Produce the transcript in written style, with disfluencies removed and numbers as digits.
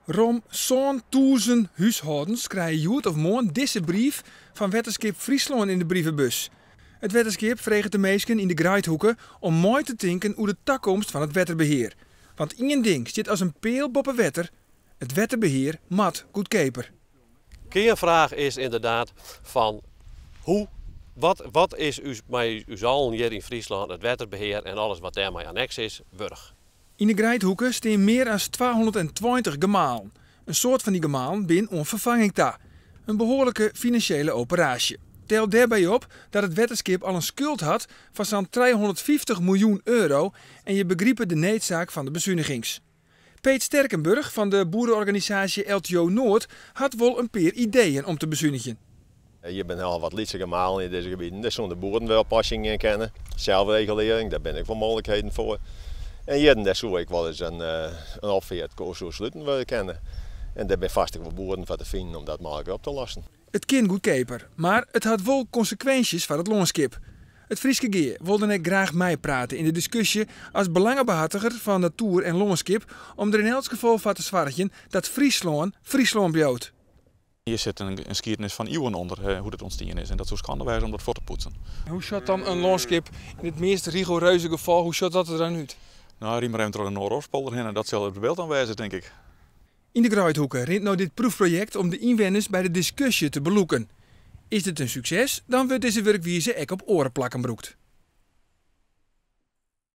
Rom zo'n 1000 huishoudens krijgen joet of morgen deze brief van Wetterskip Friesland in de brievenbus. Het Wetterskip vreegt de meesten in de Greithoeken om mooi te denken over de toekomst van het wetterbeheer. Want één ding zit als een peel boven wetter: het wetterbeheer mat goedkeper. Kernvraag is inderdaad van wat is met u allen hier in Friesland het wetterbeheer en alles wat daarmee annex is, wurg. In de Greithoeken staan meer dan 220 gemalen. Een soort van die gemalen bin onvervanging ta. Een behoorlijke financiële operatie. Tel daarbij op dat het Wetterskip al een schuld had van zo'n 350 miljoen euro en je begrijpt de noodzaak van de bezuinigings. Peet Sterkenburg van de boerenorganisatie LTO Noord had wel een paar ideeën om te bezuinigen. Je bent al wat lietse gemalen in deze gebieden. Dus zo'n de boerenwelpassing kennen, zelfregulering, daar ben ik wel mogelijkheden voor. En hier daar zou ik wel eens een opveert zo sluiten willen kennen. En daar ben vast wel boeren voor te vinden om dat mogelijk op te lossen. Het kind goedkeper, maar het had wel consequenties voor het loonskip. Het Frieske Geer wilde net graag meepraten in de discussie als belangenbehartiger van natuur en loonskip om er in elk geval van te zwartjen dat Friesland bioot. Hier zit een geschiedenis van eeuwen onder hoe dat ontstaan is en dat zou schande om dat voor te poetsen. Hoe zat dan een loonskip in het meest rigoureuze geval, hoe zat dat er dan uit? Nou, riem maar even door de Noordoostpolder heen en dat zal het beeld aanwijzen, denk ik. In de Greithoeken rint nou dit proefproject om de inwoners bij de discussie te beloeken. Is dit een succes, dan wordt deze werkwijze ook op oren plakken broekt.